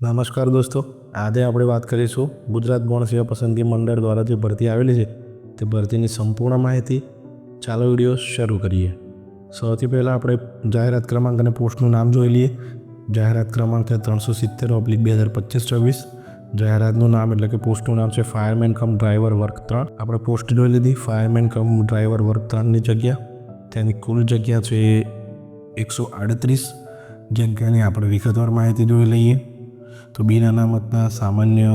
નમસ્કાર દોસ્તો, આજે આપણે વાત કરીશું ગુજરાત ગૌણ સેવા પસંદગી મંડળ દ્વારા જે ભરતી આવેલી છે તે ભરતીની સંપૂર્ણ માહિતી. ચાલો વિડીયો શરૂ કરીએ. સૌથી પહેલાં આપણે જાહેરાત ક્રમાંક અને પોસ્ટનું નામ જોઈ લઈએ. જાહેરાત ક્રમાંક છે 370/2025-24. જાહેરાતનું નામ એટલે કે પોસ્ટનું નામ છે ફાયરમેન કમ ડ્રાઈવર વર્ગ 3. આપણે પોસ્ટ જોઈ લીધી ફાયરમેન કમ ડ્રાઈવર વર્ગ 3ની જગ્યા. તેની કુલ જગ્યા છે 138 જગ્યાની આપણે વિગતવાર માહિતી જોઈ લઈએ. તો બિન અનામતના સામાન્ય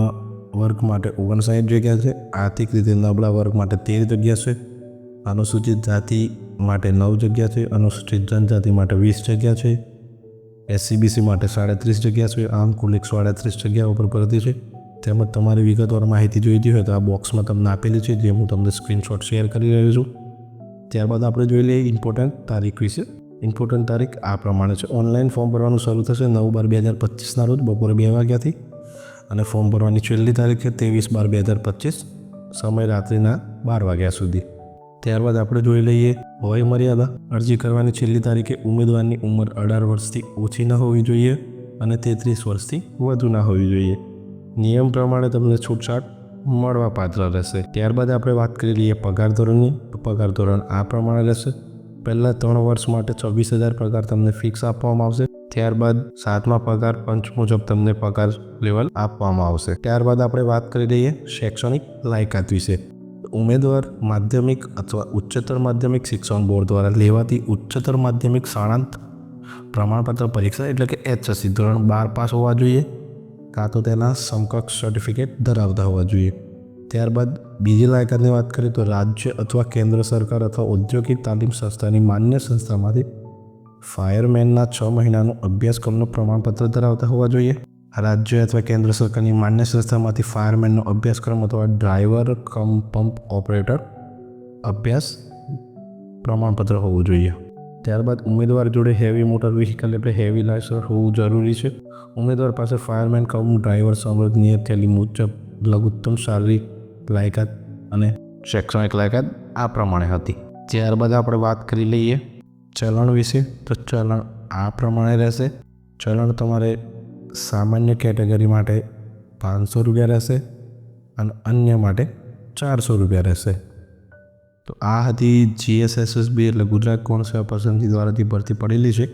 વર્ગ માટે 59 જગ્યા છે. આર્થિક રીતે નબળા વર્ગ માટે 13 જગ્યા છે. અનુસૂચિત જાતિ માટે 9 જગ્યા છે. અનુસૂચિત જનજાતિ માટે 20 જગ્યા છે. SCBC માટે 37 જગ્યા છે. આમ કુલ 138 જગ્યા ઉપર ભરતી છે. તેમજ તમારી વિગતવાર માહિતી જોઈતી હોય તો આ બોક્સમાં તમને આપેલી છે, જે હું તમને સ્ક્રીનશોટ શેર કરી રહ્યો છું. ત્યારબાદ આપણે જોઈ લઈએ ઇમ્પોર્ટન્ટ તારીખ વિશે. ઇમ્પોર્ટન્ટ તારીખ આ પ્રમાણે છે. ઓનલાઈન ફોર્મ ભરવાનું શરૂ થશે 9/12/2025ના રોજ બપોરે 2 વાગ્યાથી અને ફોર્મ ભરવાની છેલ્લી તારીખ છે 23/12/2025, સમય રાત્રિના 12 વાગ્યા સુધી. ત્યારબાદ આપણે જોઈ લઈએ વય મર્યાદા. અરજી કરવાની છેલ્લી તારીખે ઉમેદવારની ઉંમર 18 વર્ષથી ઓછી ન હોવી જોઈએ અને 33 વર્ષથી વધુ ના હોવી જોઈએ. નિયમ પ્રમાણે તમને છૂટછાટ મળવા પાત્ર રહેશે. ત્યારબાદ આપણે વાત કરી લઈએ પગાર ધોરણની. પગાર ધોરણ આ પ્રમાણે રહેશે. પહેલાં 3 વર્ષ માટે 24,000 પગાર તમને ફિક્સ આપવામાં આવશે. ત્યારબાદ 7મા પગાર પંચ મુજબ તમને પગાર લેવલ આપવામાં આવશે. ત્યારબાદ આપણે વાત કરી લઈએ શૈક્ષણિક લાયકાત વિશે. ઉમેદવાર માધ્યમિક અથવા ઉચ્ચતર માધ્યમિક શિક્ષણ બોર્ડ દ્વારા લેવાતી ઉચ્ચતર માધ્યમિક શાળાંત પ્રમાણપત્ર પરીક્ષા એટલે કે HSC ધોરણ 12 પાસ હોવા જોઈએ, કાં તો તેના સમકક્ષ સર્ટિફિકેટ ધરાવતા હોવા જોઈએ. ત્યારબાદ બીજી લાયકાતની વાત કરીએ તો રાજ્ય અથવા કેન્દ્ર સરકાર અથવા ઔદ્યોગિક તાલીમ સંસ્થાની માન્ય સંસ્થામાંથી ફાયરમેનના 6 મહિનાનું અભ્યાસક્રમનું પ્રમાણપત્ર ધરાવતા હોવા જોઈએ. રાજ્ય અથવા કેન્દ્ર સરકારની માન્ય સંસ્થામાંથી ફાયરમેનનો અભ્યાસક્રમ અથવા ડ્રાઈવર કમ પંપ ઓપરેટર અભ્યાસ પ્રમાણપત્ર હોવું જોઈએ. ત્યારબાદ ઉમેદવાર જોડે હેવી મોટર વ્હીકલ એટલે હેવી લાયસન્સ હોવું જરૂરી છે. ઉમેદવાર પાસે ફાયરમેન કમ ડ્રાઈવર સંબંધિત નિયત થયેલી મુજબ લઘુત્તમ શારીરિક લાયકાત અને શૈક્ષણિક લાયકાત આ પ્રમાણે હતી. ત્યારબાદ આપણે વાત કરી લઈએ ચલણ વિશે. તો ચલણ આ પ્રમાણે રહેશે. ચલણ તમારે સામાન્ય કેટેગરી માટે 500 રૂપિયા રહેશે અને અન્ય માટે 400 રૂપિયા રહેશે. તો આ હતી GSSSB એટલે ગુજરાત ગૌણ સેવા પસંદગી દ્વારાથી ભરતી પડેલી છે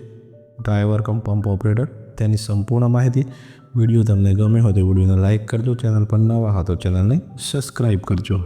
ડ્રાઈવર કમ પંપ ઓપરેટર. તેની સંપૂર્ણ માહિતી. વિડીયો તમને ગમે હોય તો વિડીયોને લાઇક કરજો. ચેનલ પર નવા હો તો ચેનલને સબસ્ક્રાઈબ કરજો.